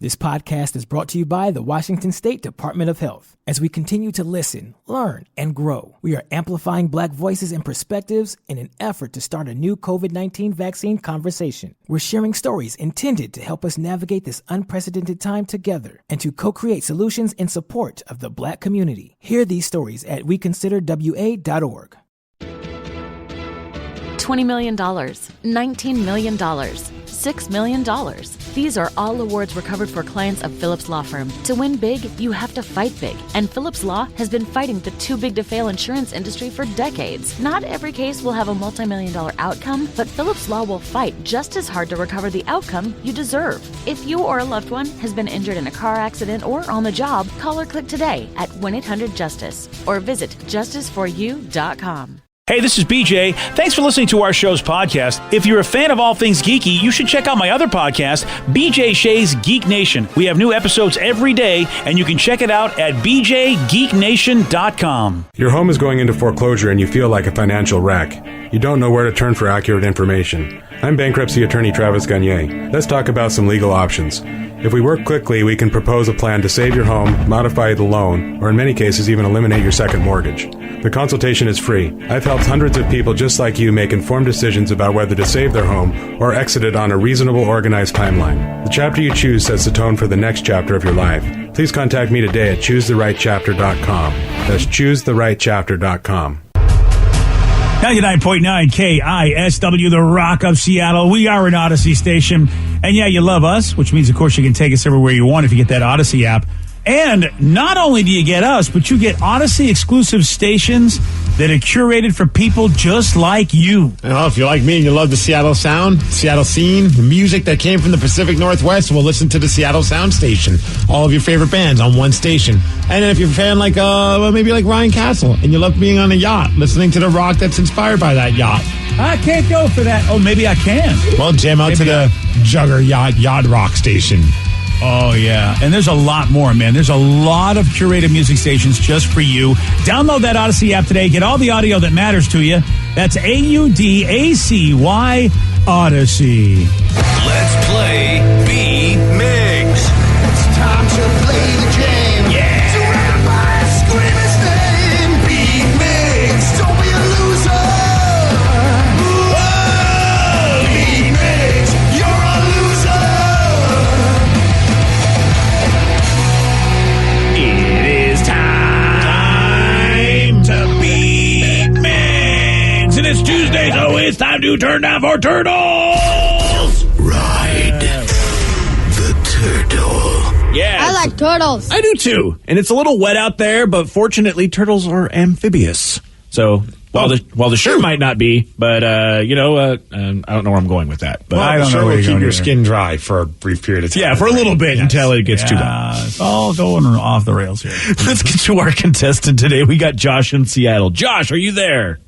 This podcast is brought to you by the Washington State Department of Health. As we continue to listen, learn, and grow, we are amplifying Black voices and perspectives in an effort to start a new COVID-19 vaccine conversation. We're sharing stories intended to help us navigate this unprecedented time together and to co-create solutions in support of the Black community. Hear these stories at weconsiderwa.org. $20 million, $19 million, $6 million. These are all awards recovered for clients of Phillips Law Firm. To win big, you have to fight big. And Phillips Law has been fighting the too-big-to-fail insurance industry for decades. Not every case will have a multi-million-dollar outcome, but Phillips Law will fight just as hard to recover the outcome you deserve. If you or a loved one has been injured in a car accident or on the job, call or click today at 1-800-JUSTICE or visit justiceforyou.com. Hey, this is BJ. Thanks for listening to our show's podcast. If you're a fan of all things geeky, you should check out my other podcast, BJ Shea's Geek Nation. We have new episodes every day, and you can check it out at bjgeeknation.com. Your home is going into foreclosure and you feel like a financial wreck. You don't know where to turn for accurate information. I'm bankruptcy attorney Travis Gagne. Let's talk about some legal options. If we work quickly, we can propose a plan to save your home, modify the loan, or in many cases even eliminate your second mortgage. The consultation is free. I've helped hundreds of people just like you make informed decisions about whether to save their home or exit it on a reasonable, organized timeline. The chapter you choose sets the tone for the next chapter of your life. Please contact me today at choosetherightchapter.com. That's choosetherightchapter.com. 99.9 KISW, the Rock of Seattle. We are an Odyssey station. And yeah, you love us, which means, of course, you can take us everywhere you want if you get that Odyssey app. And not only do you get us, but you get Odyssey exclusive stations that are curated for people just like you. Well, if you're like me and you love the Seattle sound, Seattle scene, the music that came from the Pacific Northwest, well, listen to the Seattle Sound Station. All of your favorite bands on one station. And then if you're a fan like, maybe like Ryan Castle, and you love being on a yacht, listening to the rock that's inspired by that yacht. I can't go for that. Oh, maybe I can. Well, jam out to the Juggernaut Yacht Rock Station. Oh, yeah. And there's a lot more, man. There's a lot of curated music stations just for you. Download that Odyssey app today. Get all the audio that matters to you. That's AUDACY Odyssey. Let's play B-Migs. It's time to play the game. Yeah. Surrounded by a screaming name. B-Migs. Don't be a loser. Whoa. B-Migs. You're a loser. It is time to be Migs. And it's Tuesday, so it's time to turn down for turtles. Ride the turtle. Yeah. I like turtles. I do too. And it's a little wet out there, but fortunately turtles are amphibious. So while the shirt might not be, but I don't know where I'm going with that. But I don't know where you're keep your skin dry for a brief period of time. Yeah, for a little bit until it gets too hot. It's all going off the rails here. Let's get to our contestant today. We got Josh in Seattle. Josh, are you there?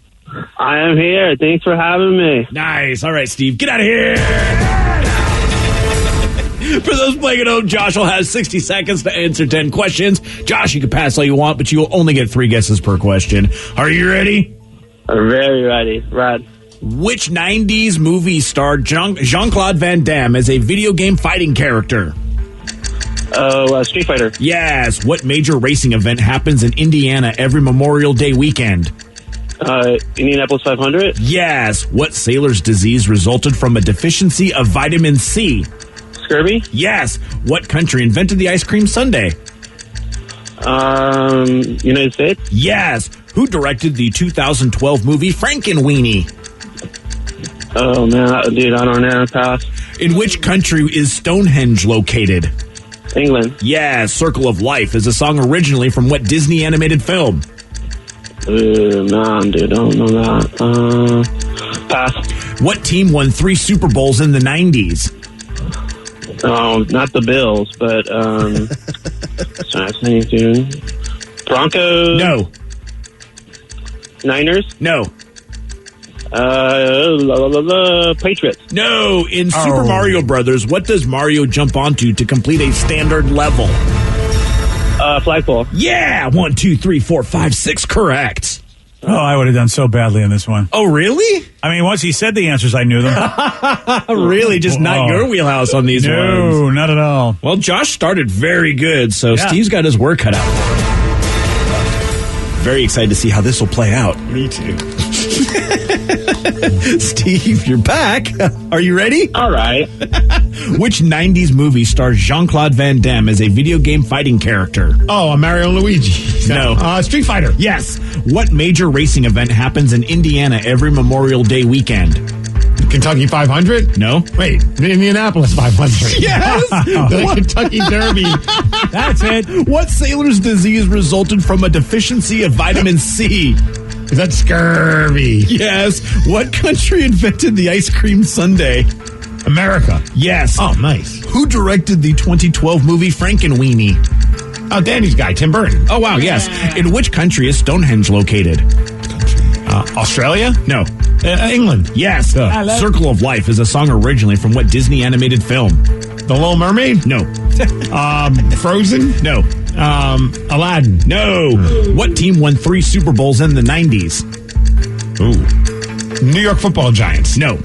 I am here. Thanks for having me. Nice. All right, Steve, get out of here. For those playing at home, Josh will have 60 seconds to answer 10 questions. Josh, you can pass all you want, but you will only get 3 guesses per question. Are you ready? I'm very ready. Rad. Which 90s movie starred Jean-Claude Van Damme as a video game fighting character? Street Fighter. Yes. What major racing event happens in Indiana every Memorial Day weekend? Indianapolis 500. Yes. What sailor's disease resulted from a deficiency of vitamin C? Scurvy. Yes. What country invented the ice cream sundae? United States. Yes. Who directed the 2012 movie Frankenweenie? Oh, man. Dude, I don't know. Pass. In which country is Stonehenge located? England. Yes. Circle of Life is a song originally from what Disney animated film? Man, dude, I don't know that. Pass. What team won 3 Super Bowls in the 90s? Oh, not the Bills, but, Broncos? No. Niners? No. Patriots? No. In Super Mario Brothers, what does Mario jump onto to complete a standard level? Flagpole. Yeah. 1, 2, 3, 4, 5, 6. Correct. Oh, I would have done so badly on this one. Oh, really? I mean, once he said the answers, I knew them. Really? Just not your wheelhouse on these ones? No, not at all. Well, Josh started very good, so Steve's got his work cut out for him. Very excited to see how this will play out. Me too. Steve, you're back. Are you ready? All right. Which 90s movie stars Jean-Claude Van Damme as a video game fighting character? Oh, Mario and Luigi. No. Street Fighter. Yes. What major racing event happens in Indiana every Memorial Day weekend? Kentucky 500? No. Wait, the Indianapolis 500. Yes. The Kentucky Derby. That's it. What sailor's disease resulted from a deficiency of vitamin C? Is that scurvy? Yes. What country invented the ice cream sundae? America. Yes. Oh, nice. Who directed the 2012 movie Frankenweenie? Oh, Danny's guy, Tim Burton. Oh, wow, yes. In which country is Stonehenge located? Australia? No. England. Yes. Circle of Life is a song originally from what Disney animated film? The Little Mermaid? No. Frozen? No. Aladdin? No. What team won 3 Super Bowls in the 90s? Ooh. New York Football Giants? No.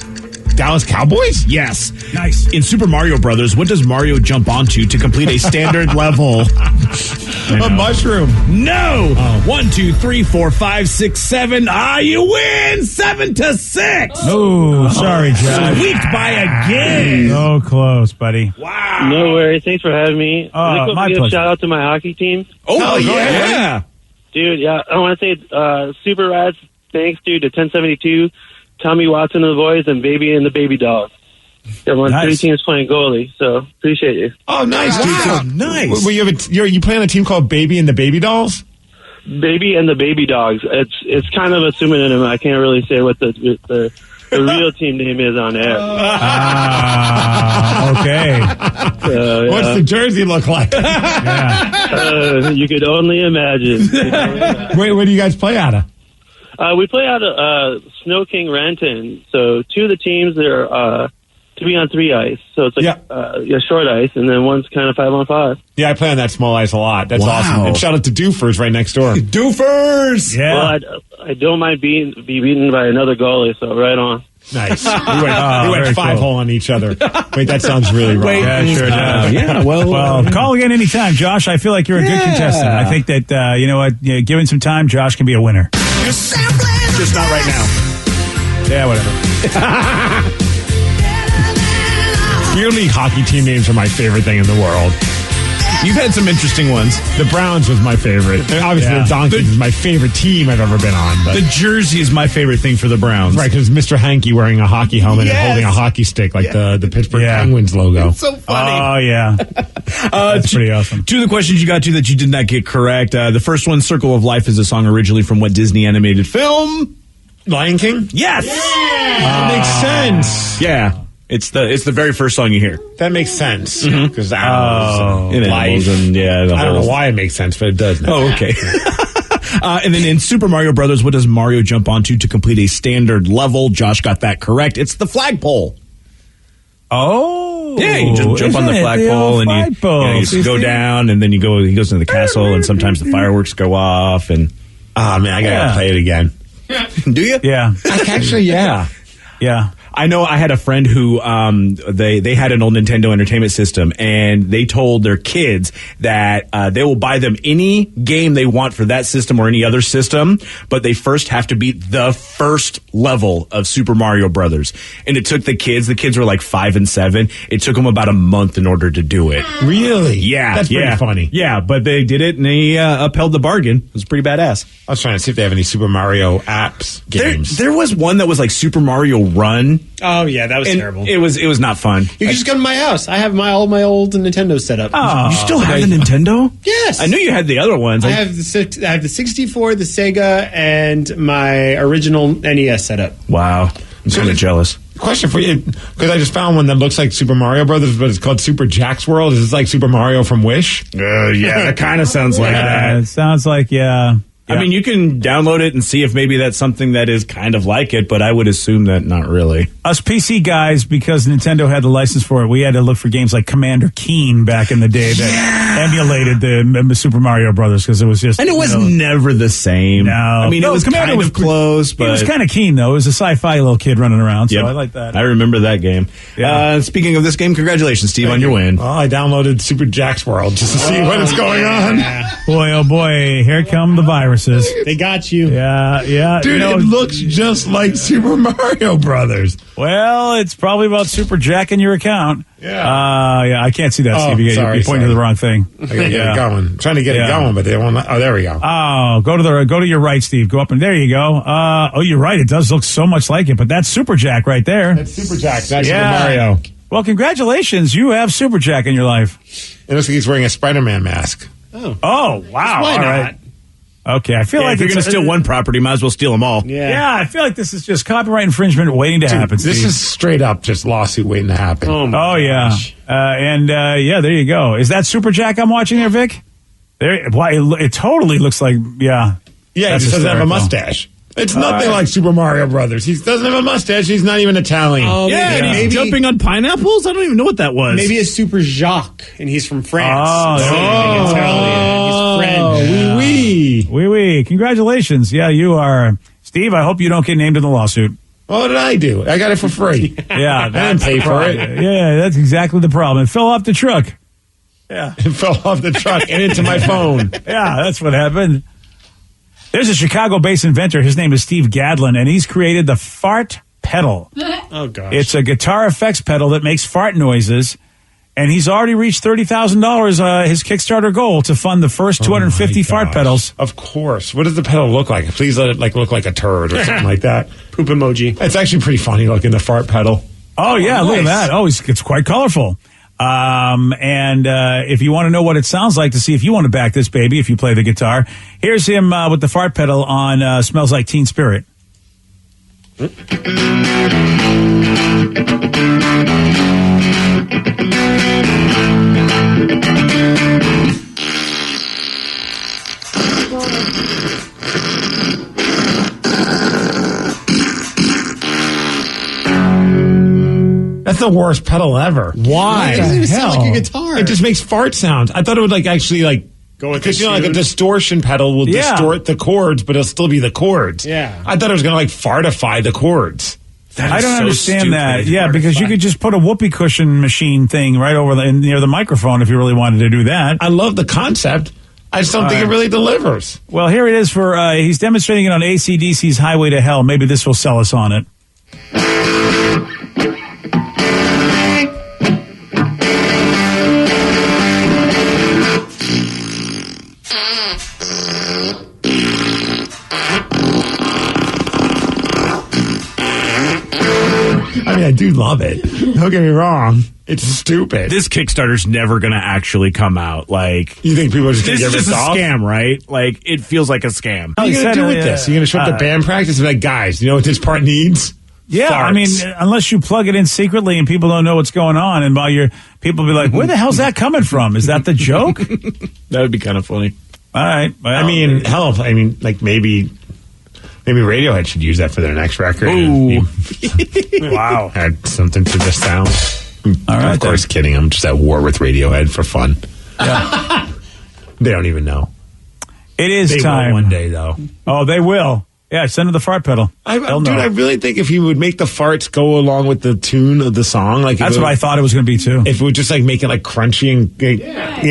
Dallas Cowboys? Yes. Nice. In Super Mario Brothers, what does Mario jump onto to complete a standard level? A mushroom. No. 1, 2, 3, 4, 5, 6, 7. You win 7-6. Oh, sorry, Josh. Swept by a game. So close, buddy. Wow. No worries. Thanks for having me. My Give a pleasure. shout out to my hockey team. Oh, go yeah. ahead. Dude, yeah, I want to say super rad thanks, dude, to 1072, Tommy Watson and the boys, and Baby and the Baby Dolls. Everyone, Nice. 3 teams playing goalie, so appreciate you. Oh, nice, dude. Wow, So, nice. Well, you play on a team called Baby and the Baby Dolls? Baby and the Baby Dogs. It's kind of a pseudonym. I can't really say what the real team name is on air. Okay. So, yeah. What's the jersey look like? You could only imagine. Wait, where do you guys play out of? We play out of Snow King Renton. So 2 of the teams are 3-on-3 ice. So it's like short ice, and then one's kind of 5-on-5. Yeah, I play on that small ice a lot. That's Wow. awesome. And shout out to Doofers right next door. Doofers. Yeah. Well, I don't mind be beaten by another goalie, so right on. Nice. We went very 5 cool. hole on each other. Wait, that sounds really wrong. Yeah, sure does. Yeah, well, Call again anytime, Josh. I feel like you're a good contestant. I think that, you know what, given some time, Josh can be a winner. just not right now. Yeah, whatever. Beer league hockey team names are my favorite thing in the world. You've had some interesting ones. The Browns was my favorite. And obviously, Yeah. the Donkeys is my favorite team I've ever been on. But The jersey is my favorite thing for the Browns. right, because Mr. Hanky wearing a hockey helmet Yes. and holding a hockey stick like the Pittsburgh Yeah. Penguins logo. So funny. Oh, yeah. That's pretty awesome. 2 of the questions you got to that you did not get correct. The first one, Circle of Life, is a song originally from what Disney animated film? Lion King? Yes. That makes sense. Yeah. It's the very first song you hear. That makes sense. Because animals And and life. animals and the I don't whole- know why it makes sense, but it does now. Oh, okay. And then in Super Mario Brothers, what does Mario jump onto to complete a standard level? Josh got that correct. It's the flagpole. Oh. Yeah, you just jump on the isn't it? flagpole old and you flagpole. just go down, and then he goes into the castle, and sometimes the fireworks go off. And Oh, man, I got to Yeah. play it again. do you? Yeah. Actually, yeah. Yeah. I know I had a friend who they had an old Nintendo Entertainment System, and they told their kids that they will buy them any game they want for that system or any other system, but they first have to beat the first level of Super Mario Brothers. And it took the kids were like 5 and 7. It took them about a month in order to do it. Really? Yeah, That's pretty funny. Yeah, but they did it, and they upheld the bargain. It was pretty badass. I was trying to see if they have any Super Mario apps games. There was one that was like Super Mario Run. Oh yeah, that was And terrible. it was not fun. You can just come to my house. I have all my old Nintendo set up. You still have the Nintendo? Yes, I knew you had the other ones. I have the 64, the Sega, and my original NES set up. Wow. I'm kind of jealous. Question for you, because I just found one that looks like Super Mario Brothers, but it's called Super Jack's World. Is this like Super Mario from Wish? Yeah, that kind of sounds like Yeah, that. it sounds like, yeah. I mean, you can download it and see if maybe that's something that is kind of like it, but I would assume that not really. Us PC guys, because Nintendo had the license for it, we had to look for games like Commander Keen back in the day that emulated the Super Mario Brothers, because it was just... And it was never the same. No. I mean, it was Commander was close, but... It was kind of keen, though. It was a sci-fi little kid running around, so I like that. I remember that game. Yeah. Speaking of this game, congratulations, Steve, on your win. Well, I downloaded Super Jack's World just to see what is going on. Boy, oh boy, here come the viruses. They got you. Yeah. Dude, it looks just like Super Mario Brothers. Well, it's probably about Super Jack in your account. Yeah. I can't see that, Steve. You're pointing to the wrong thing. I gotta get it going. I'm trying to get it going, but they won't. Oh, there we go. Oh, go to your right, Steve. Go up and there you go. You're right. It does look so much like it, but that's Super Jack right there. That's Super Jack. That's Super Mario. Well, congratulations. You have Super Jack in your life. It looks like he's wearing a Spider-Man mask. Oh, wow. Why all not? right. Okay, I feel like if you're going to steal one property, might as well steal them all. Yeah, I feel like this is just copyright infringement waiting to happen. This Steve. is straight up just lawsuit waiting to happen. Oh yeah. There you go. Is that Super Jack I'm watching there, Vic? It totally looks like, Yeah, he That's just doesn't have a hysterical. mustache. It's nothing like Super Mario Brothers. He doesn't have a mustache. He's not even Italian. And he's jumping on pineapples? I don't even know what that was. Maybe it's Super Jacques, and he's from France. Oh, Italian. He's French. Oui. Congratulations. Yeah, you are. Steve, I hope you don't get named in the lawsuit. What did I do? I got it for free. Yeah, I didn't pay for it. Yeah, that's exactly the problem. It fell off the truck. Yeah, it fell off the truck and into my phone. Yeah, that's what happened. There's a Chicago-based inventor. His name is Steve Gadlin, and he's created the fart pedal. Oh, gosh. It's a guitar effects pedal that makes fart noises, and he's already reached $30,000, his Kickstarter goal, to fund the first 250 fart pedals. Of course. What does the pedal look like? Please let it look like a turd or something like that. Poop emoji. It's actually pretty funny looking, the fart pedal. Oh, yeah, look at that. Oh, it's quite colorful. If you want to know what it sounds like to see if you want to back this baby, if you play the guitar, here's him with the fart pedal on Smells Like Teen Spirit. That's the worst pedal ever. Why? It doesn't even sound like a guitar. It just makes fart sounds. I thought it would actually go with, because like a distortion pedal will distort the chords, but it'll still be the chords. Yeah. I thought it was going to fartify the chords. I don't understand that. Yeah, because you could just put a whoopee cushion machine thing right over near the microphone if you really wanted to do that. I love the concept. I just don't think it really delivers. Well, here it is for, he's demonstrating it on AC/DC's Highway to Hell. Maybe this will sell us on it. I mean, I do love it. Don't get me wrong. It's stupid. This Kickstarter's never going to actually come out. You think people are just going to this give is it just a off? scam, right? It feels like a scam. What are you going to do with this? You're going to show up to band practice and be like, guys, you know what this part needs? Yeah, Farts. I mean, unless you plug it in secretly and people don't know what's going on, and people be like, where the hell's that coming from? Is that the joke? That would be kind of funny. All right. Well, I mean, hell, maybe Radiohead should use that for their next record. Ooh. Wow. Add something to the sound. All right, of course, kidding. I'm just at war with Radiohead for fun. Yeah. They don't even know. It is They time. will one day, though. Oh, they will. Yeah, send them the fart pedal. I really think if he would make the farts go along with the tune of the song, that's what I thought it was going to be too. If it would just make it crunchy and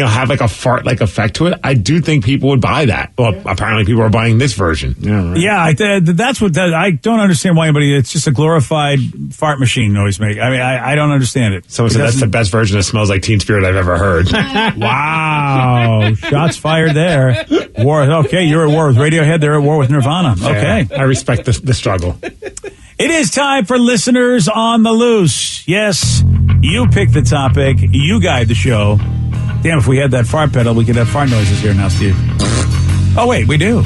have a fart effect to it, I do think people would buy that. Well, apparently people are buying this version. Yeah, right. Yeah, that's what I don't understand why anybody. It's just a glorified fart machine noise maker. I mean, I don't understand it. Someone said that's the best version of Smells Like Teen Spirit I've ever heard. Wow, shots fired there. War. Okay, you're at war with Radiohead. They're at war with Nirvana. Okay. Yeah, I respect the struggle. It is time for Listeners on the Loose. Yes, you pick the topic. You guide the show. Damn, if we had that fart pedal, we could have fart noises here now, Steve. Oh, wait, we do.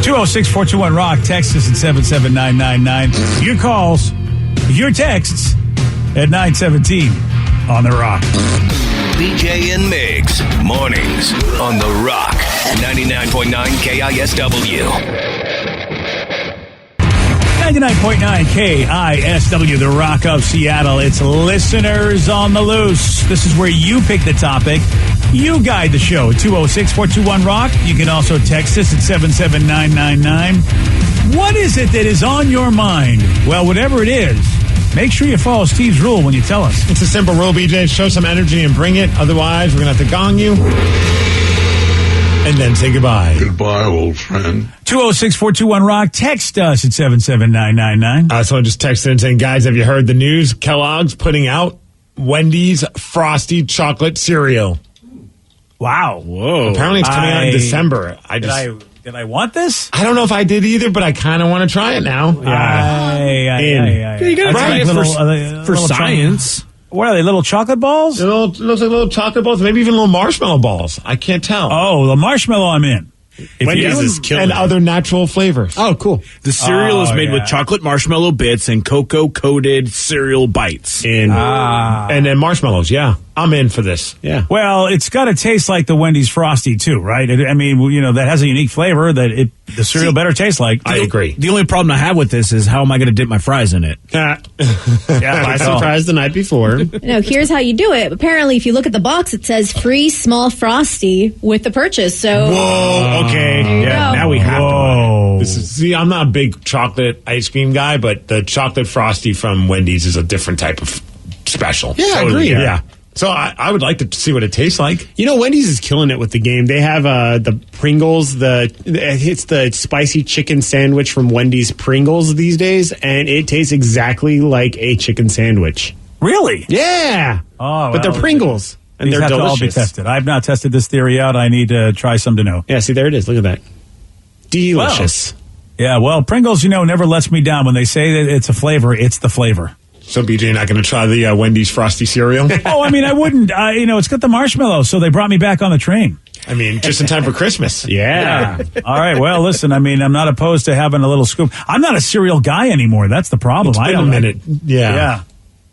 206-421-ROCK. Text us at 77999. Your calls, your texts at 917 on the Rock. BJ and Migs. Mornings on The Rock. 99.9 KISW. 99.9 KISW, The Rock of Seattle. It's Listeners on the Loose. This is where you pick the topic. You guide the show. 206-421-ROCK. You can also text us at 77999. What is it that is on your mind? Well, whatever it is, make sure you follow Steve's rule when you tell us. It's a simple rule, BJ. Show some energy and bring it. Otherwise, we're going to have to gong you. And then say goodbye. Goodbye, old friend. 206-421-ROCK. Text us at 77999. Someone just texted in saying, guys, have you heard the news? Kellogg's putting out Wendy's Frosty Chocolate Cereal. Wow. Whoa. Apparently it's coming out in December. Did I want this? I don't know if I did either, but I kind of want to try it now. Yeah. You gotta try it for science. What are they, little chocolate balls? It looks like little chocolate balls, maybe even little marshmallow balls. I can't tell. Oh, the marshmallow I'm in. Wendy's is killing and it. other natural flavors. Oh, cool. The cereal is made yeah. with chocolate marshmallow bits and cocoa-coated cereal bites. And then marshmallows, yeah. I'm in for this. Yeah. Well, it's got to taste like the Wendy's Frosty, too, right? I mean, that has a unique flavor that the cereal better taste like. I agree. The only problem I have with this is how am I going to dip my fries in it? Buy some fries the night before. No, here's how you do it. Apparently, if you look at the box, it says free small Frosty with the purchase. So, Whoa, okay. There you go. Now we have to buy Whoa. it. See, I'm not a big chocolate ice cream guy, but the chocolate Frosty from Wendy's is a different type of special. Yeah, I agree. Yeah. So I would like to see what it tastes like. Wendy's is killing it with the game. They have the Pringles, it's the spicy chicken sandwich from Wendy's Pringles these days, and it tastes exactly like a chicken sandwich. Really? Yeah. Oh, but they're Pringles, and These they're have delicious. to all be tested. I've not tested this theory out. I need to try some to know. Yeah, see, there it is. Look at that. Delicious. Yeah, well, Pringles, never lets me down. When they say that it's a flavor, it's the flavor. So, BJ, you're not going to try the Wendy's Frosty cereal? Oh, I mean, I wouldn't. It's got the marshmallow, so they brought me back on the train. I mean, just in time for Christmas. Yeah. All right. Well, listen, I'm not opposed to having a little scoop. I'm not a cereal guy anymore. That's the problem. It's been a minute. Yeah. Yeah.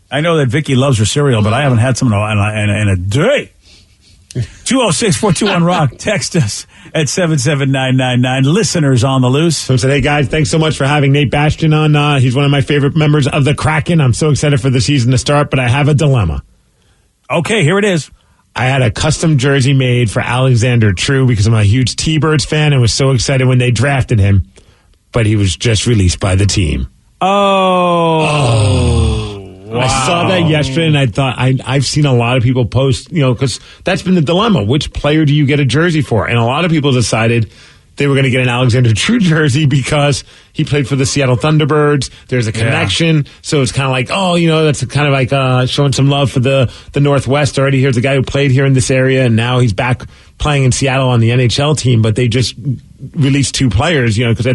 I know that Vicky loves her cereal, but I haven't had some in a day. 206-421-ROCK. Text us at 77999. Listeners on the Loose. So said, hey guys, thanks so much for having Nate Bastian on. He's one of my favorite members of the Kraken. I'm so excited for the season to start, but I have a dilemma. Okay, here it is. I had a custom jersey made for Alexander True because I'm a huge T-Birds fan and was so excited when they drafted him, but he was just released by the team. Wow. I saw that yesterday, and I thought I've seen a lot of people post, because that's been the dilemma. Which player do you get a jersey for? And a lot of people decided they were going to get an Alexander True jersey because he played for the Seattle Thunderbirds. There's a connection. Yeah. So it's kind of like, that's kind of like showing some love for the Northwest already. Here's a guy who played here in this area, and now he's back playing in Seattle on the NHL team, but they just released two players, because they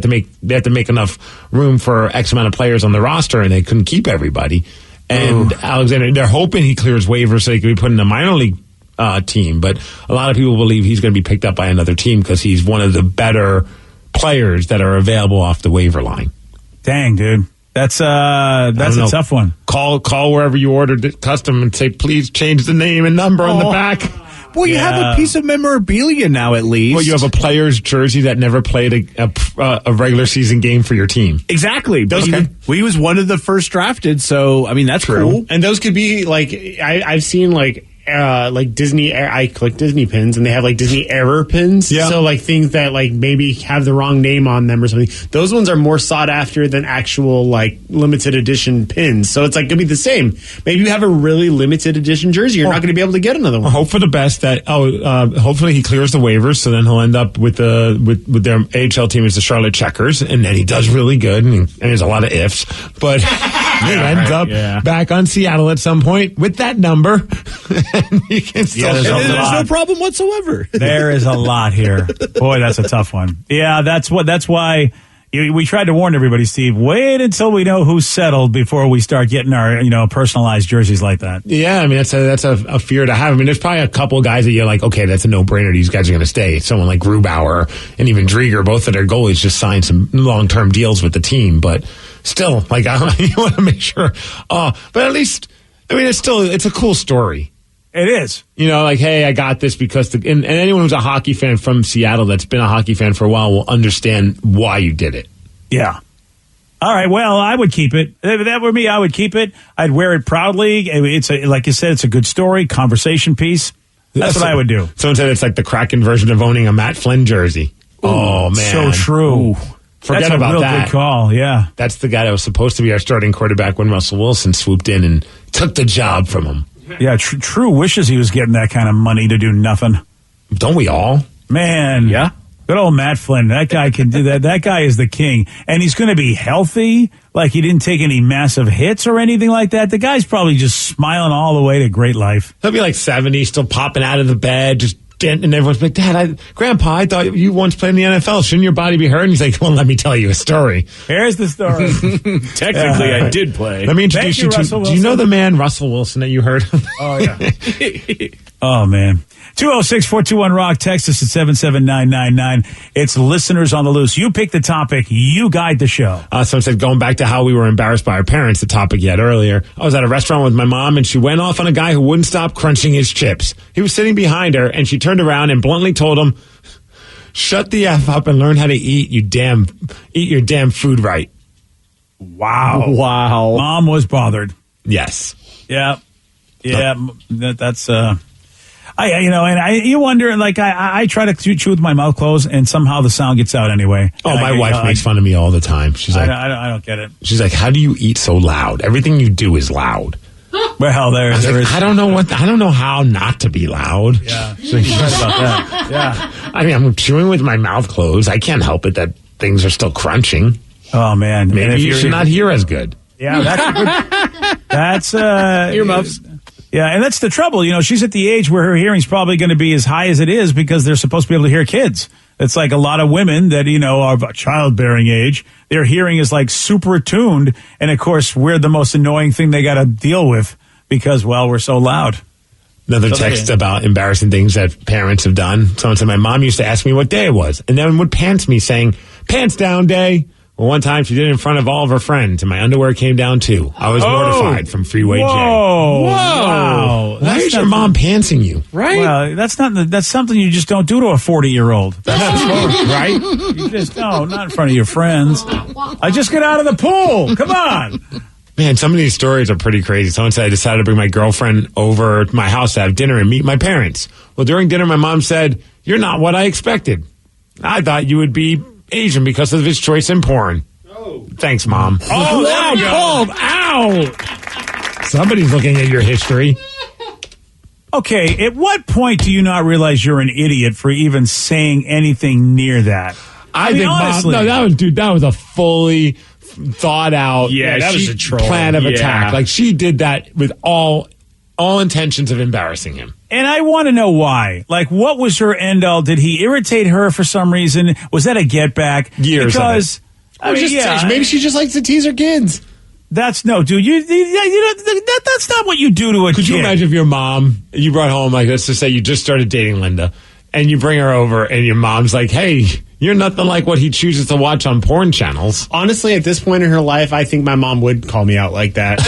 have to make enough room for X amount of players on the roster, and they couldn't keep everybody. And Alexander, they're hoping he clears waivers so he can be put in a minor league team. But a lot of people believe he's going to be picked up by another team because he's one of the better players that are available off the waiver line. Dang, dude. That's a tough one. Call wherever you ordered it custom and say, please change the name and number on the back. Well, you have a piece of memorabilia now, at least. Well, you have a player's jersey that never played a regular season game for your team. Exactly. He was one of the first drafted, so, I mean, that's cool. And those could be, I've seen, Disney, I collect Disney pins, and they have, Disney error pins. Yeah. So, things that, maybe have the wrong name on them or something. Those ones are more sought after than actual, limited edition pins. So it's, going to be the same. Maybe you have a really limited edition jersey. You're not going to be able to get another one. Hope for the best that, hopefully he clears the waivers, so then he'll end up with their AHL team is the Charlotte Checkers, and then he does really good, and there's a lot of ifs, but he ends up back on Seattle at some point with that number. And you can still there's no problem whatsoever. There is a lot here. Boy, that's a tough one. Yeah, that's why we tried to warn everybody, Steve. Wait until we know who's settled before we start getting our personalized jerseys like that. Yeah, I mean that's a fear to have. I mean, there's probably a couple guys that you're like, okay, that's a no-brainer. These guys are going to stay. Someone like Grubauer and even Drieger, both of their goalies, just signed some long-term deals with the team. But still, you want to make sure. But at least, I mean, it's a cool story. It is. You know, like, hey, I got this because and anyone who's a hockey fan from Seattle that's been a hockey fan for a while will understand why you did it. Yeah. All right. Well, I would keep it. If that were me, I would keep it. I'd wear it proudly. It's like you said, it's a good story, conversation piece. That's what I would do. Someone said it's like the Kraken version of owning a Matt Flynn jersey. Ooh, oh, man. So true. Ooh. Forget That's about a real that. Good call. Yeah. That's the guy that was supposed to be our starting quarterback when Russell Wilson swooped in and took the job from him. Yeah, True wishes he was getting that kind of money to do nothing. Don't we all? Man. Yeah. Good old Matt Flynn. That guy can do that. That guy is the king. And he's going to be healthy. Like he didn't take any massive hits or anything like that. The guy's probably just smiling all the way to great life. He'll be like 70, still popping out of the bed, just and everyone's like, Grandpa, I thought you once played in the NFL. Shouldn't your body be hurt? And he's like, well, let me tell you a story. Here's the story. Technically, I did play. Let me introduce you to, do you know the man Russell Wilson that you heard? Oh, yeah. Oh, man. 206-421-ROCK. Text us at 77999. It's listeners on the loose. You pick the topic. You guide the show. Someone said, going back to how we were embarrassed by our parents, the topic you had earlier. I was at a restaurant with my mom, and she went off on a guy who wouldn't stop crunching his chips. He was sitting behind her, and she turned around and bluntly told him, shut the F up and learn how to eat your damn food right. Wow. Mom was bothered. Yes. Yeah. That's you wonder, like, I try to chew with my mouth closed, and somehow the sound gets out anyway. Oh, my wife makes fun of me all the time. She's like, I don't get it. She's like, how do you eat so loud? Everything you do is loud. Well, there is. I don't know how not to be loud. Yeah, she's right about that. Yeah. I mean, I'm chewing with my mouth closed. I can't help it that things are still crunching. Oh, man. Maybe you should not hear as good. Yeah, that's earmuffs. Yeah, and that's the trouble. You know, she's at the age where her hearing's probably going to be as high as it is because they're supposed to be able to hear kids. It's like a lot of women that, you know, are of childbearing age. Their hearing is like super attuned. And, of course, we're the most annoying thing they got to deal with because, well, we're so loud. Another text about embarrassing things that parents have done. Someone said, my mom used to ask me what day it was and then would pants me saying, pants down day. Well, one time she did it in front of all of her friends, and my underwear came down, too. I was mortified from Freeway J. Wow. Why is your mom pantsing you? Right? Well, that's something you just don't do to a 40-year-old. Right? You just, not in front of your friends. I just got out of the pool. Come on. Man, some of these stories are pretty crazy. Someone said I decided to bring my girlfriend over to my house to have dinner and meet my parents. Well, during dinner, my mom said, you're not what I expected. I thought you would be Asian because of his choice in porn. Oh. Thanks, Mom. Oh, loud, cold. Ow. Somebody's looking at your history. Okay, at what point do you not realize you're an idiot for even saying anything near that? I think, honestly, Mom, that was a fully thought out that was a troll. Plan of attack. Like, she did that with all intentions of embarrassing him. And I want to know why. Like, what was her end all? Did he irritate her for some reason? Was that a get back? Years because of it. Maybe she just likes to tease her kids. That's no, dude. That's not what you do to a kid. Could you imagine if your mom, you brought home, like, let's just say you just started dating Linda, and you bring her over, and your mom's like, hey, you're nothing like what he chooses to watch on porn channels. Honestly, at this point in her life, I think my mom would call me out like that.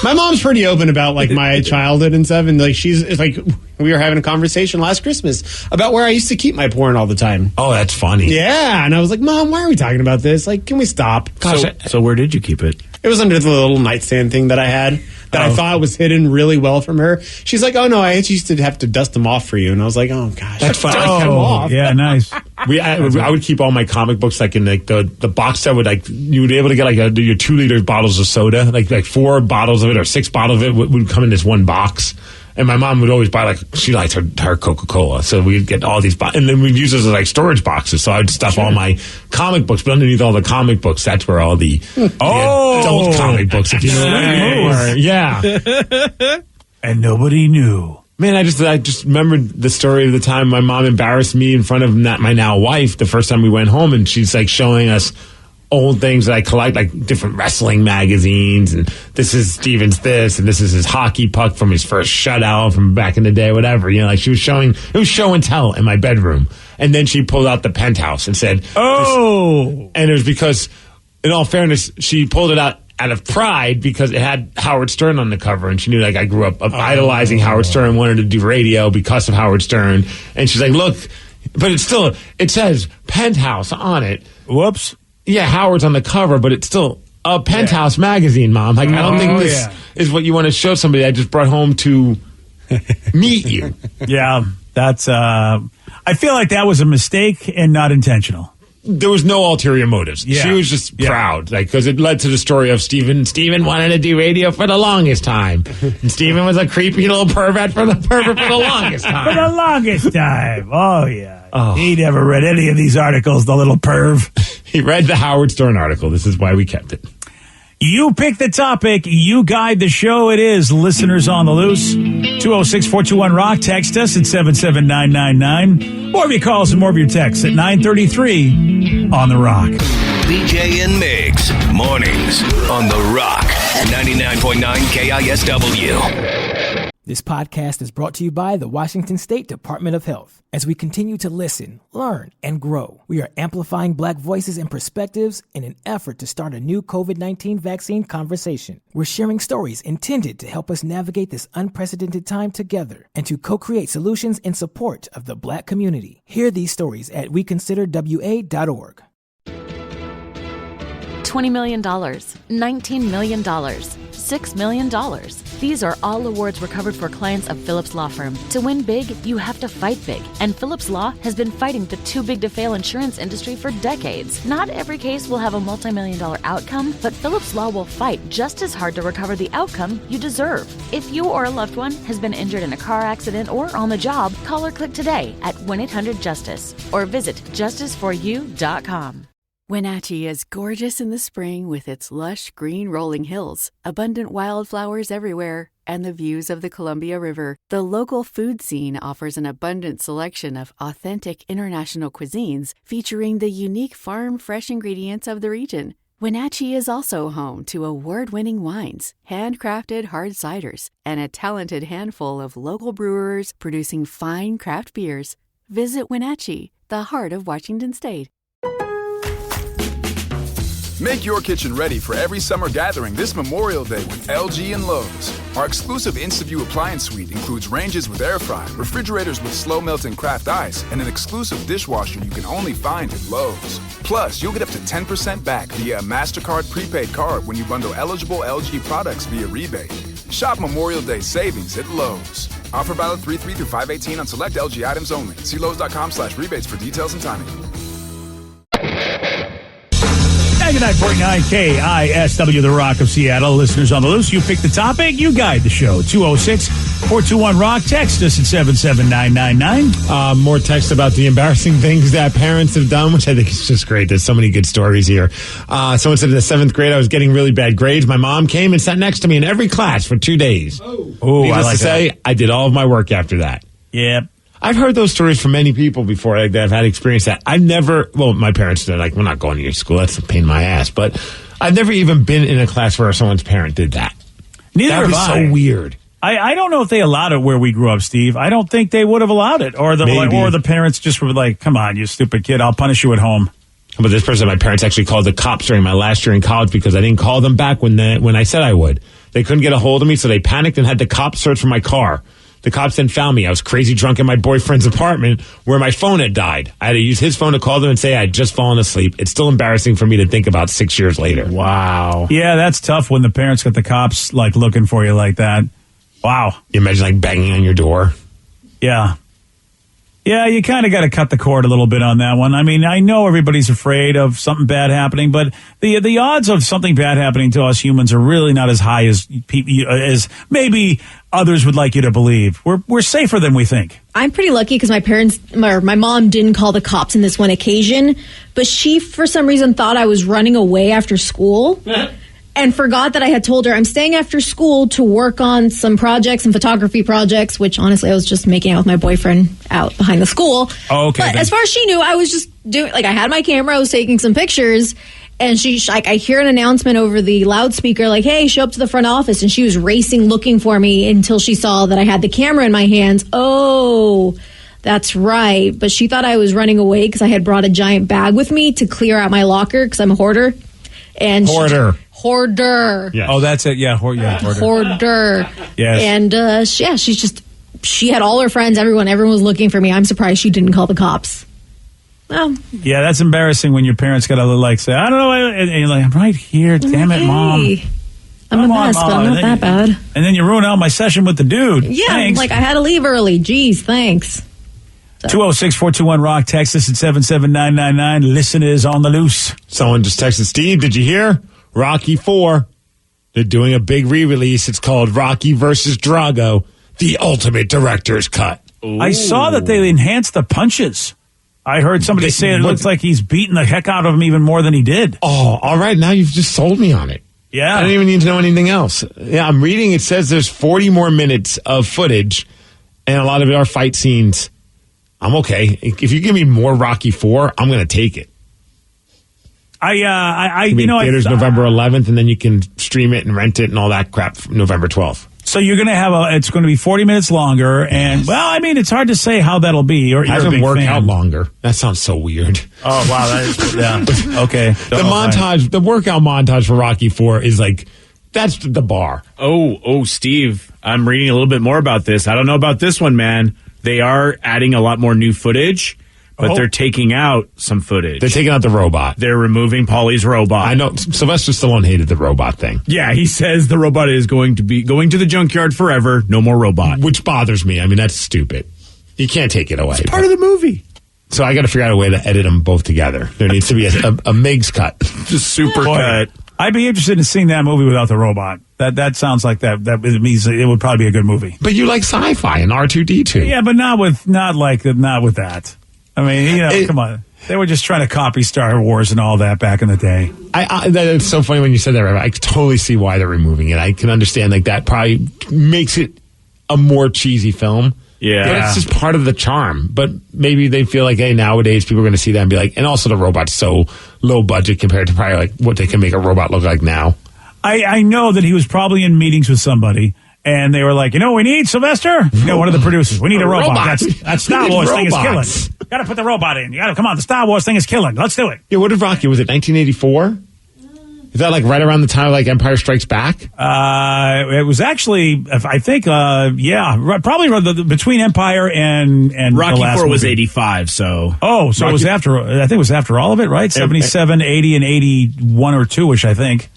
My mom's pretty open about, like, my childhood and stuff, and, like, it's like, we were having a conversation last Christmas about where I used to keep my porn all the time. Oh, that's funny. Yeah, and I was like, Mom, why are we talking about this? Like, can we stop? Gosh, so where did you keep it? It was under the little nightstand thing that I had that I thought was hidden really well from her. She's like, oh, no, I used to have to dust them off for you. And I was like, oh, gosh. That's fine. Oh, yeah, nice. I would keep all my comic books, like, in like the box that would, like, you would be able to get, like, your 2-liter bottles of soda, like 4 bottles of it or 6 bottles of it would come in this one box. And my mom would always buy, like, she likes her Coca-Cola. So we'd get all these, and then we'd use those as, like, storage boxes. So I'd stuff all my comic books. But underneath all the comic books, that's where all the adult comic books, if you know what I mean. Yeah. And nobody knew. Man, I just remembered the story of the time my mom embarrassed me in front of my now wife the first time we went home. And she's, like, showing us old things that I collect, like different wrestling magazines, and this is Steven's this, and this is his hockey puck from his first shutout from back in the day, whatever. You know, like, she was showing, it was show and tell in my bedroom. And then she pulled out the Penthouse and said, oh! And it was because, in all fairness, she pulled it out out of pride because it had Howard Stern on the cover, and she knew, like, I grew up idolizing Howard Stern, wanted to do radio because of Howard Stern. And she's like, look, but it says Penthouse on it. Whoops. Yeah, Howard's on the cover, but it's still a Penthouse magazine, Mom. Like, I don't think this is what you want to show somebody I just brought home to meet you. Yeah, that's, I feel like that was a mistake and not intentional. There was no ulterior motives. Yeah. She was just proud, like, because it led to the story of Steven. Steven wanted to do radio for the longest time. And Steven was a creepy little pervert for the longest time. For the longest time. Oh, yeah. Oh. He never read any of these articles, the little perv. He read the Howard Stern article. This is why we kept it. You pick the topic. You guide the show. It is Listeners on the Loose. 206-421-ROCK. Text us at 77999. More of your calls and more of your texts at 933 on The Rock. BJ and Migs, mornings on The Rock. 99.9 KISW. This podcast is brought to you by the Washington State Department of Health. As we continue to listen, learn, and grow, we are amplifying Black voices and perspectives in an effort to start a new COVID-19 vaccine conversation. We're sharing stories intended to help us navigate this unprecedented time together and to co-create solutions in support of the Black community. Hear these stories at weconsiderwa.org. $20 million, $19 million, $6 million. These are all awards recovered for clients of Phillips Law Firm. To win big, you have to fight big. And Phillips Law has been fighting the too big to fail insurance industry for decades. Not every case will have a multi-million-dollar outcome, but Phillips Law will fight just as hard to recover the outcome you deserve. If you or a loved one has been injured in a car accident or on the job, call or click today at 1-800-JUSTICE or visit justiceforyou.com. Wenatchee is gorgeous in the spring with its lush green rolling hills, abundant wildflowers everywhere, and the views of the Columbia River. The local food scene offers an abundant selection of authentic international cuisines featuring the unique farm-fresh ingredients of the region. Wenatchee is also home to award-winning wines, handcrafted hard ciders, and a talented handful of local brewers producing fine craft beers. Visit Wenatchee, the heart of Washington State. Make your kitchen ready for every summer gathering this Memorial Day with LG and Lowe's. Our exclusive InstaView appliance suite includes ranges with air fry, refrigerators with slow melting craft ice, and an exclusive dishwasher you can only find at Lowe's. Plus, you'll get up to 10% back via a MasterCard prepaid card when you bundle eligible LG products via rebate. Shop Memorial Day savings at Lowe's. Offer valid 3/3 through 5/18 on select LG items only. See Lowe's.com/rebates for details and timing. 99.9 KISW, The Rock of Seattle. Listeners on the Loose, you pick the topic, you guide the show. 206-421-ROCK. Text us at 77999. More text about the embarrassing things that parents have done, which I think is just great. There's so many good stories here. Someone said in the 7th grade I was getting really bad grades. My mom came and sat next to me in every class for 2 days. Oh, Needless I like to say, I did all of my work after that. Yeah. I've heard those stories from many people before that have had experience that. I've never, well, my parents, they're like, we're not going to your school. That's a pain in my ass. But I've never even been in a class where someone's parent did that. Neither that was have I. so weird. I don't know if they allowed it where we grew up, Steve. I don't think they would have allowed it. Or the parents just were like, come on, you stupid kid. I'll punish you at home. But this person, my parents actually called the cops during my last year in college because I didn't call them back when I said I would. They couldn't get a hold of me, so they panicked and had the cops search for my car. The cops then found me. I was crazy drunk in my boyfriend's apartment where my phone had died. I had to use his phone to call them and say I had just fallen asleep. It's still embarrassing for me to think about 6 years later. Wow. Yeah, that's tough when the parents got the cops like looking for you like that. Wow. You imagine like banging on your door? Yeah. Yeah, you kind of got to cut the cord a little bit on that one. I mean, I know everybody's afraid of something bad happening, but the odds of something bad happening to us humans are really not as high as maybe others would like you to believe. We're safer than we think. I'm pretty lucky because my mom didn't call the cops on this one occasion, but she, for some reason, thought I was running away after school. And forgot that I had told her I'm staying after school to work on some projects, some photography projects, which honestly I was just making out with my boyfriend out behind the school. Oh, okay. But as far as she knew, I was just doing, like, I had my camera, I was taking some pictures, and I hear an announcement over the loudspeaker, like, hey, show up to the front office. And she was racing looking for me until she saw that I had the camera in my hands. Oh, that's right. But she thought I was running away because I had brought a giant bag with me to clear out my locker because I'm a hoarder. And Hoarder. Hoarder. Yes. Oh, that's it. Yeah, hoarder. Hoarder. Yes. And she had all her friends, everyone was looking for me. I'm surprised she didn't call the cops. Well, yeah, that's embarrassing when your parents got to like say, I don't know, and you're like, I'm right here. Damn it, Mom. I'm a mess, but I'm not that bad. And then you ruin out my session with the dude. Yeah, Thanks. like I had to leave early. Jeez, thanks. 206-421-ROCK. Text us at 77999. Listeners on the loose. Someone just texted, Steve, did you hear? Rocky 4. They're doing a big re-release. It's called Rocky versus Drago, the ultimate director's cut. Ooh. I saw that they enhanced the punches. I heard somebody say it looks like he's beating the heck out of him even more than he did. Oh, all right. Now you've just sold me on it. Yeah. I don't even need to know anything else. Yeah, I'm reading. It says there's 40 more minutes of footage, and a lot of it are fight scenes. I'm okay. If you give me more Rocky 4, I'm going to take it. Theaters November 11th, and then you can stream it and rent it and all that crap November 12th. So you're going to have it's going to be 40 minutes longer, and it's hard to say how that'll be. Or it doesn't work out longer. That sounds so weird. Oh wow, that is yeah. Okay. The workout montage for Rocky 4 is like that's the bar. Oh, Steve, I'm reading a little bit more about this. I don't know about this one, man. They are adding a lot more new footage. But they're taking out some footage. They're taking out the robot. They're removing Paulie's robot. I know. Sylvester Stallone hated the robot thing. Yeah, he says the robot is going to be going to the junkyard forever. No more robot. Which bothers me. I mean, that's stupid. You can't take it away. It's part of the movie. So I got to figure out a way to edit them both together. There needs to be a Miggs cut. Just super cut. I'd be interested in seeing that movie without the robot. That sounds like that means it would probably be a good movie. But you like sci-fi and R2-D2. Yeah, but not with that. I mean, come on. They were just trying to copy Star Wars and all that back in the day. It's so funny when you said that. I totally see why they're removing it. I can understand that probably makes it a more cheesy film. Yeah. But it's just part of the charm. But maybe they feel like, hey, nowadays people are going to see that and be like, and also the robot's so low budget compared to probably like what they can make a robot look like now. I know that he was probably in meetings with somebody. And they were like, we need Sylvester. One of the producers. We need a robot. That Star Wars thing is killing. Got to put the robot in. Come on. The Star Wars thing is killing. Let's do it. Yeah. What did Rocky? Was it 1984? Is that like right around the time of like Empire Strikes Back? It was actually, I think, probably between Empire and Rocky the last 4 was movie. 85. So Rocky, it was after. I think it was after all of it, right? 77, 80, and 81 or 2-ish, I think.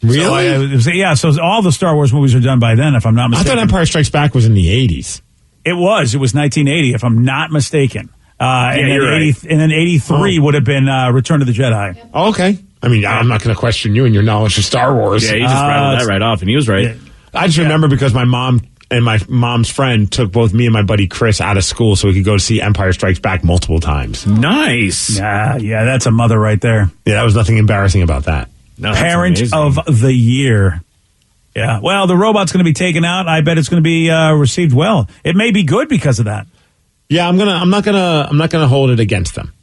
Really? So all the Star Wars movies are done by then, if I'm not mistaken. I thought Empire Strikes Back was in the 80s. It was 1980, if I'm not mistaken. And then 83 would have been Return of the Jedi. Oh, okay. I mean, I'm not going to question you and your knowledge of Star Wars. Yeah, you just rattled that right off, and he was right. Yeah. I just remember because my mom and my mom's friend took both me and my buddy Chris out of school so we could go see Empire Strikes Back multiple times. Nice. Yeah, that's a mother right there. Yeah, that was nothing embarrassing about that. No, Parent of the Year. Yeah. Well, the robot's going to be taken out. I bet it's going to be received well. It may be good because of that. Yeah, I'm not gonna hold it against them.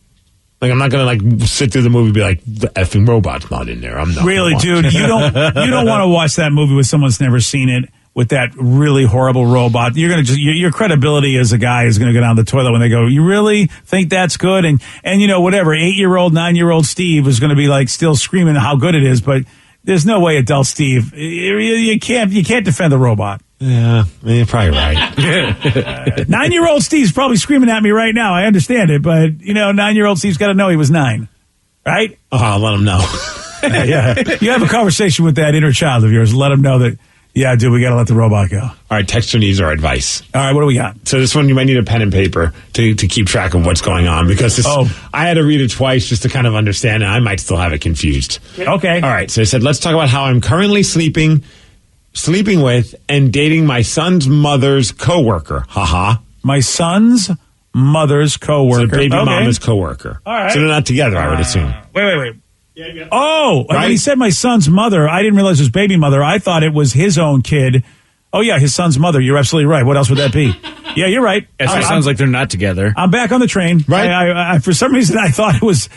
Like I'm not gonna sit through the movie and be like the effing robot's not in there. I'm not really, dude. You don't want to watch that movie with someone who's never seen it with that really horrible robot. You're gonna your credibility as a guy is gonna go down the toilet when they go, you really think that's good? And whatever 8-year-old, 9-year-old Steve is gonna be like still screaming how good it is, but there's no way adult Steve. You can't defend the robot. Yeah, you're probably right. 9-year-old Steve's probably screaming at me right now. I understand it, but 9-year-old Steve's got to know he was 9, right? Oh, I'll let him know. Yeah, you have a conversation with that inner child of yours. Let him know that. Yeah, dude, we got to let the robot go. All right, texter needs our advice. All right, what do we got? So this one, you might need a pen and paper to keep track of what's going on because I had to read it twice just to kind of understand, and I might still have it confused. Okay. All right, so I said, let's talk about how I'm currently sleeping with and dating my son's mother's coworker. Haha. My son's mother's coworker. So baby mama's coworker. All right. So they're not together, I would assume. Wait. Oh, right? When he said my son's mother, I didn't realize it was baby mother. I thought it was his own kid. Oh, yeah, his son's mother. You're absolutely right. What else would that be? Yeah, you're right. It sounds like they're not together. I'm back on the train. Right. I for some reason, I thought it was,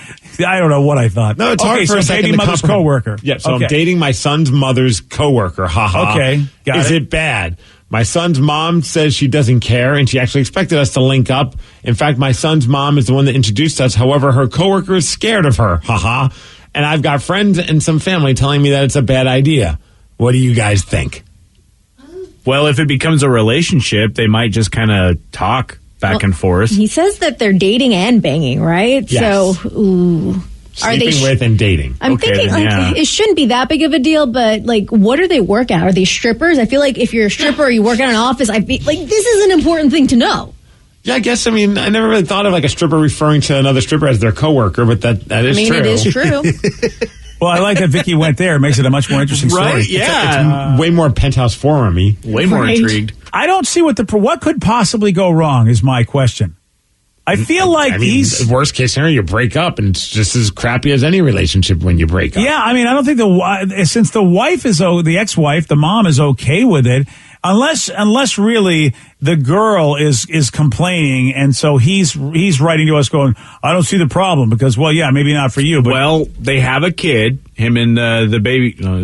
I don't know what I thought. No, it's hard for a second baby mother's coworker. Yeah, so I'm dating my son's mother's coworker. Haha. Okay, Is it bad? My son's mom says she doesn't care, and she actually expected us to link up. In fact, my son's mom is the one that introduced us. However, her coworker is scared of her. Haha. and I've got friends and some family telling me that it's a bad idea. What do you guys think? Well, if it becomes a relationship, they might just kind of talk back and forth. He says that they're dating and banging, right? Yes. So, ooh. Sleeping with and dating. I'm thinking it shouldn't be that big of a deal, but like, what do they work at? Are they strippers? I feel like if you're a stripper or you work at an office, I feel like this is an important thing to know. Yeah, I guess. I mean, I never really thought of like a stripper referring to another stripper as their coworker, but that is true. It is true. Well, I like that Vicky went there. It makes it a much more interesting story. Right? Yeah. It's way more Penthouse Forum-y. Way more intrigued. I don't see what could possibly go wrong is my question. I feel like he's worst case scenario. You break up, and it's just as crappy as any relationship when you break up. Yeah, I mean, I don't think since the wife is the ex-wife, the mom is okay with it, unless really the girl is complaining, and so he's writing to us going, I don't see the problem because, well, yeah, maybe not for you, but well, they have a kid, him and the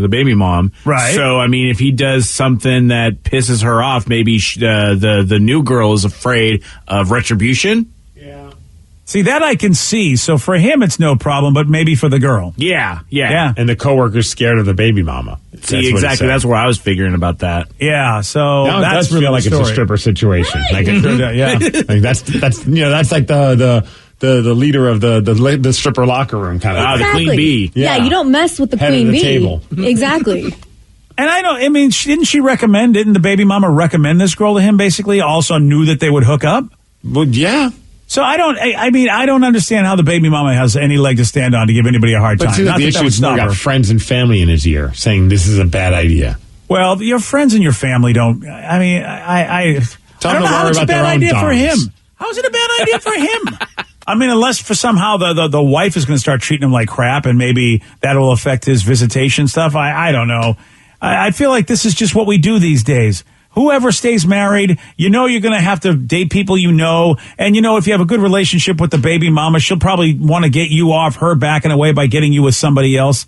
baby mom, right? So I mean, if he does something that pisses her off, maybe the new girl is afraid of retribution. See, that I can see. So for him, it's no problem, but maybe for the girl. Yeah. And the coworker's scared of the baby mama. See, exactly. That's where I was figuring about that. Yeah, so now that's it does feel like it's a stripper situation. Right. Like that's like the leader of the stripper locker room kind of. Exactly. The queen bee. Yeah, you don't mess with the head queen of the bee. Table. Exactly. And didn't the baby mama recommend this girl to him? Basically, also knew that they would hook up. Well, yeah. So I don't understand how the baby mama has any leg to stand on to give anybybody a hard time. But see, Not the that issue would is stop got her. friends and family in his ear saying this is a bad idea. Well, your friends and your family don't. I mean, I don't know how it's a bad idea for him. How is it a bad idea for him? I mean, unless for somehow the wife is going to start treating him like crap, and maybe that will affect his visitation stuff. I don't know. I feel like this is just what we do these days. Whoever stays married, you're going to have to date people you know. And, if you have a good relationship with the baby mama, she'll probably want to get you off her backing away by getting you with somebody else.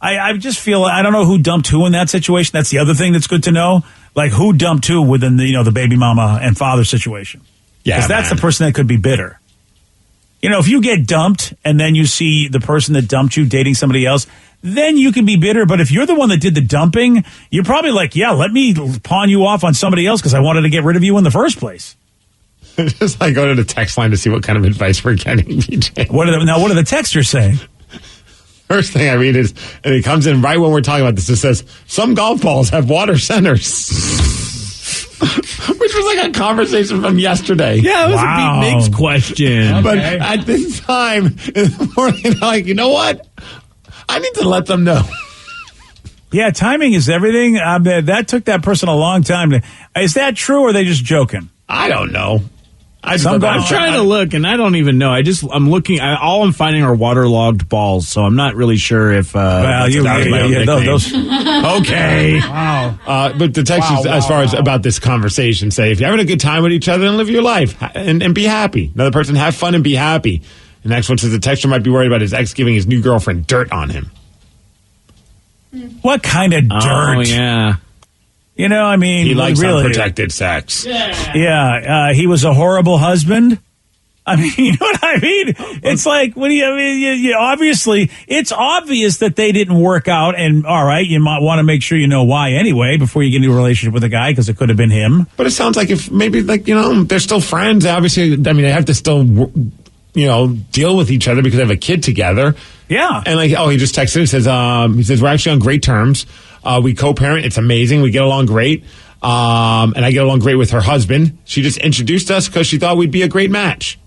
I just feel, I don't know who dumped who in that situation. That's the other thing that's good to know. Like, who dumped who within the baby mama and father situation. Yeah, because that's the person that could be bitter. If you get dumped and then you see the person that dumped you dating somebody else, then you can be bitter. But if you're the one that did the dumping, you're probably like, yeah, let me pawn you off on somebody else because I wanted to get rid of you in the first place. Just like go to the text line to see what kind of advice we're getting, BJ. What are the texters saying? First thing I read is, and it comes in right when we're talking about this, it says, some golf balls have water centers. Which was like a conversation from yesterday. Yeah, it was a Pete Miggs question. But at this time in the morning, I'm like, you know what? I need to let them know. Yeah, timing is everything. That took that person a long time. Is that true, or are they just joking? I don't know. I'm trying to look, and I don't even know. I'm looking. All I'm finding are waterlogged balls, so I'm not really sure if. Those. Okay. Wow. But the text is, as far as about this conversation, say if you're having a good time with each other, then live your life and be happy. Another person, have fun and be happy. The next one says the texter might be worried about his ex giving his new girlfriend dirt on him. What kind of dirt? Oh, yeah. He likes really unprotected sex. Yeah. He was a horrible husband. I mean, you know what I mean? It's like, what do you obviously, it's obvious that they didn't work out. And all right, you might want to make sure you know why anyway before you get into a relationship with a guy, because it could have been him. But it sounds like if maybe they're still friends. Obviously, they have to still, deal with each other because they have a kid together. Yeah. And he just texted and says, we're actually on great terms. We co-parent. It's amazing. We get along great. And I get along great with her husband. She just introduced us because she thought we'd be a great match.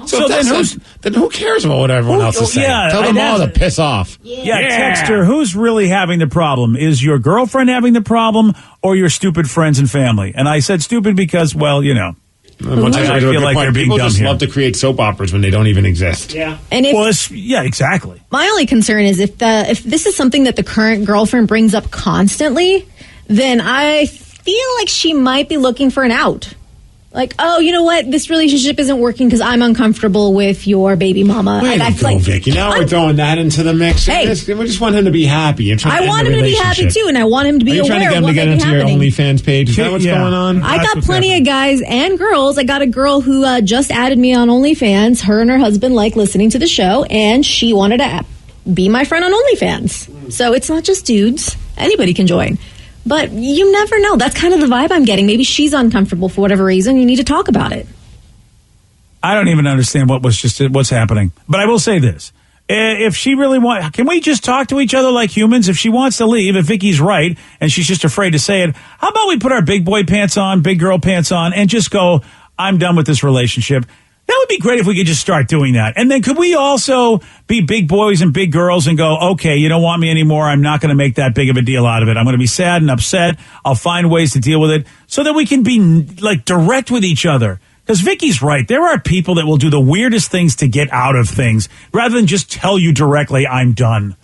So then who cares about what everyone else is saying? Yeah, Tell them all to piss off. Yeah, texter, who's really having the problem? Is your girlfriend having the problem or your stupid friends and family? And I said stupid because, well, I feel like they're being people just love to create soap operas when they don't even exist. Yeah, and exactly. My only concern is if this is something that the current girlfriend brings up constantly, then I feel like she might be looking for an out. Like, oh, you know what? This relationship isn't working because I'm uncomfortable with your baby mama. Way to go, Vicky. Now we're throwing that into the mix. Hey, we just want him to be happy. I want him to be happy too, and I want him to be aware of what Are you trying to get him to get into your OnlyFans page? Is that what's going on? I got plenty of guys and girls. I got a girl who just added me on OnlyFans. Her and her husband like listening to the show, and she wanted to be my friend on OnlyFans. So it's not just dudes. Anybody can join. But you never know. That's kind of the vibe I'm getting. Maybe she's uncomfortable for whatever reason. You need to talk about it. I don't even understand what's happening. But I will say this. If she really wants, can we just talk to each other like humans? If she wants to leave, if Vicky's right, and she's just afraid to say it, how about we put our big boy pants on, big girl pants on, and just go, I'm done with this relationship. That would be great if we could just start doing that. And then could we also be big boys and big girls and go, okay, you don't want me anymore. I'm not going to make that big of a deal out of it. I'm going to be sad and upset. I'll find ways to deal with it so that we can be like direct with each other. Because Vicky's right. There are people that will do the weirdest things to get out of things rather than just tell you directly, I'm done.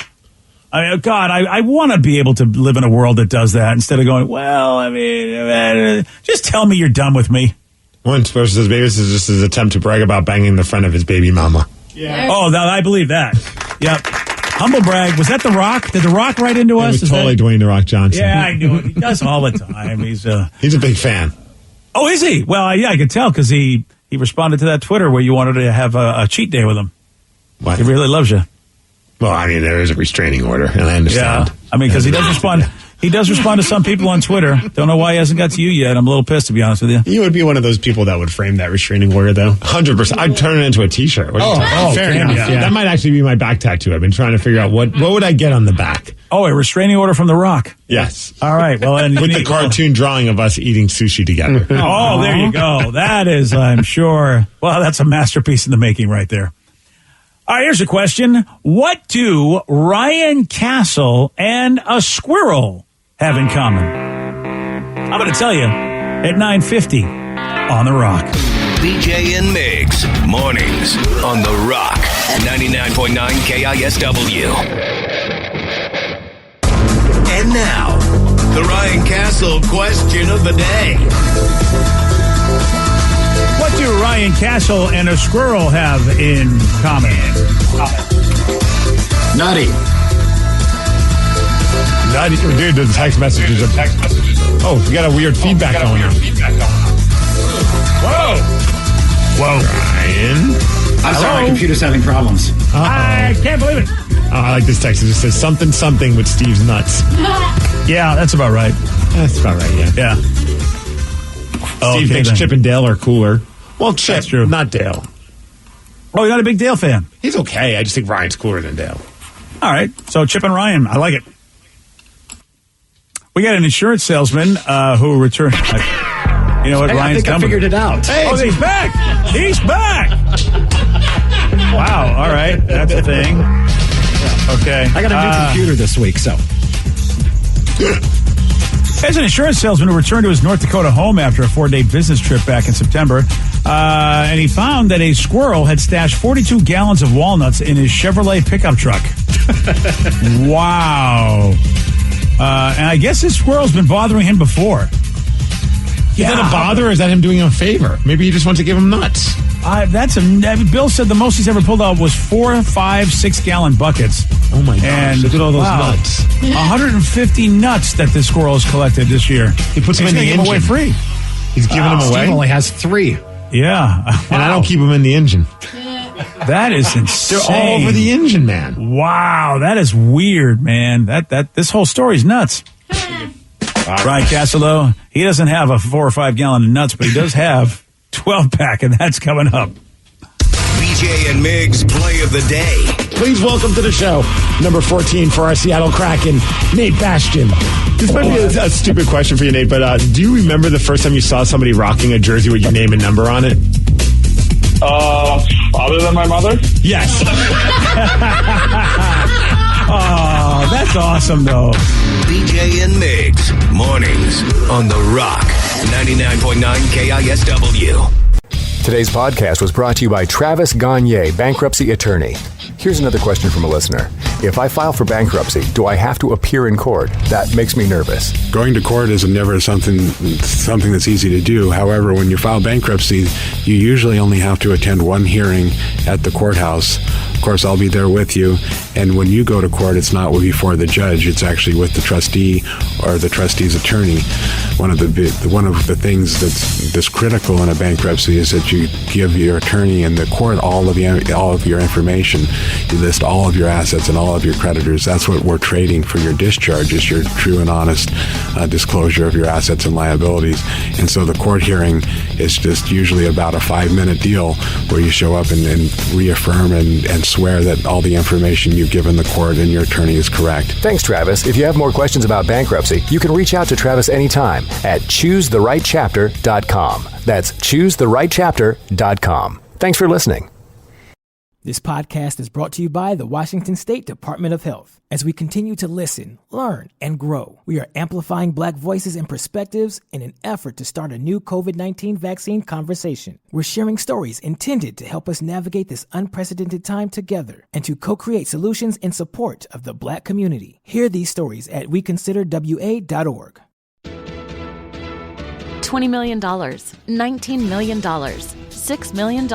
I want to be able to live in a world that does that instead of going, well, I mean, just tell me you're done with me. One person says maybe this is just his attempt to brag about banging the friend of his baby mama. Yeah. Oh, I believe that. Yep. Humble brag. Was that The Rock? Did The Rock write into us? It was totally Dwayne The Rock Johnson. Yeah, I knew it. He does all the time. He's a big fan. Oh, is he? Well, yeah, I could tell because he responded to that Twitter where you wanted to have a cheat day with him. What? He really loves you. Well, I mean, there is a restraining order, and I understand. Yeah. I mean, because he does respond. He does respond to some people on Twitter. Don't know why he hasn't got to you yet. I'm a little pissed, to be honest with you. You would be one of those people that would frame that restraining order, though. 100%. I'd turn it into a T-shirt. Fair enough. Yeah. That might actually be my back tattoo. I've been trying to figure out what would I get on the back. Oh, a restraining order from The Rock. Yes. All right. Well, then with the cartoon drawing of us eating sushi together. Oh, there you go. That is, I'm sure. Well, that's a masterpiece in the making right there. All right, here's a question. What do Ryan Castle and a squirrel have in common? I'm going to tell you at 9:50 on The Rock. BJ and Migs, mornings on The Rock, 99.9 KISW. And now, the Ryan Castle question of the day. What do Ryan Castle and a squirrel have in common? Nutty. Dude, the text messages. Oh, we got a weird feedback going on. Whoa. Ryan. I'm sorry, my computer's having problems. I can't believe it. I like this text. It just says something with Steve's nuts. Yeah, that's about right. That's about right, yeah. Steve thinks Chip and Dale are cooler. Well, Chip, that's true. Not Dale. Oh, you're not a big Dale fan? He's okay. I just think Ryan's cooler than Dale. All right. So Chip and Ryan. I like it. We got an insurance salesman who returned. You know what? Hey, Ryan's I think I figured it out. Hey, oh, he's back. He's back. Wow. All right. That's a thing. Okay. I got a new computer this week, so. As an insurance salesman who returned to his North Dakota home after a 4-day business trip back in September, and he found that a squirrel had stashed 42 gallons of walnuts in his Chevrolet pickup truck. Wow. And I guess this squirrel's been bothering him before. Is that a bother or is that him doing him a favor? Maybe he just wants to give him nuts. Bill said the most he's ever pulled out was 4, 5, 6-gallon buckets. Oh my gosh! And look at all those nuts. 150 nuts that this squirrel has collected this year. He puts them in the engine. Give them away free. He's giving them away. Steve only has 3. Yeah, and I don't keep them in the engine. That is insane. They're all over the engine, man. Wow, that is weird, man. This whole story's nuts. Ryan Castle, though, he doesn't have a 4 or 5 gallon of nuts, but he does have 12-pack, and that's coming up. BJ and Migs play of the day. Please welcome to the show, number 14 for our Seattle Kraken, Nate Bastian. This might be a stupid question for you, Nate, but do you remember the first time you saw somebody rocking a jersey with your name and number on it? Other than my mother? Yes. Oh, that's awesome, though. BJ and Migs, mornings on The Rock, 99.9 KISW. Today's podcast was brought to you by Travis Gagne, bankruptcy attorney. Here's another question from a listener. If I file for bankruptcy, do I have to appear in court? That makes me nervous. Going to court is never something that's easy to do. However, when you file bankruptcy, you usually only have to attend one hearing, at the courthouse. Of course, I'll be there with you. And when you go to court, it's not before the judge. It's actually with the trustee or the trustee's attorney. One of the things that's critical in a bankruptcy is that you give your attorney and the court all of your information. You list all of your assets and all of your creditors. That's what we're trading for your discharge, is your true and honest disclosure of your assets and liabilities. And so the court hearing is just usually about a 5-minute deal where you show up and reaffirm and swear that all the information you've given the court and your attorney is correct. Thanks, Travis. If you have more questions about bankruptcy, you can reach out to Travis anytime at choosetherightchapter.com. That's choosetherightchapter.com. Thanks for listening. This podcast is brought to you by the Washington State Department of Health. As we continue to listen, learn, and grow, we are amplifying Black voices and perspectives in an effort to start a new COVID-19 vaccine conversation. We're sharing stories intended to help us navigate this unprecedented time together and to co-create solutions in support of the Black community. Hear these stories at weconsiderwa.org. $20 million, $19 million, $6 million.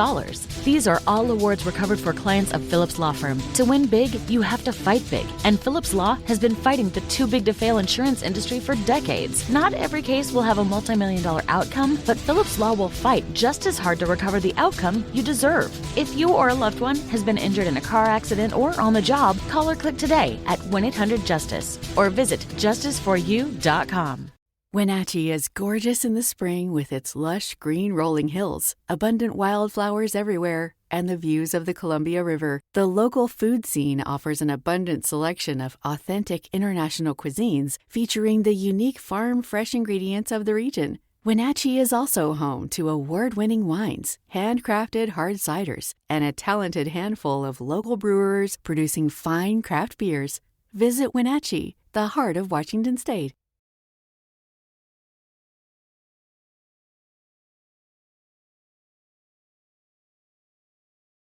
These are all awards recovered for clients of Phillips Law Firm. To win big, you have to fight big. And Phillips Law has been fighting the too big to fail insurance industry for decades. Not every case will have a multi-million-dollar outcome, but Phillips Law will fight just as hard to recover the outcome you deserve. If you or a loved one has been injured in a car accident or on the job, call or click today at 1-800-JUSTICE or visit justiceforyou.com. Wenatchee is gorgeous in the spring with its lush green rolling hills, abundant wildflowers everywhere, and the views of the Columbia River. The local food scene offers an abundant selection of authentic international cuisines featuring the unique farm-fresh ingredients of the region. Wenatchee is also home to award-winning wines, handcrafted hard ciders, and a talented handful of local brewers producing fine craft beers. Visit Wenatchee, the heart of Washington State.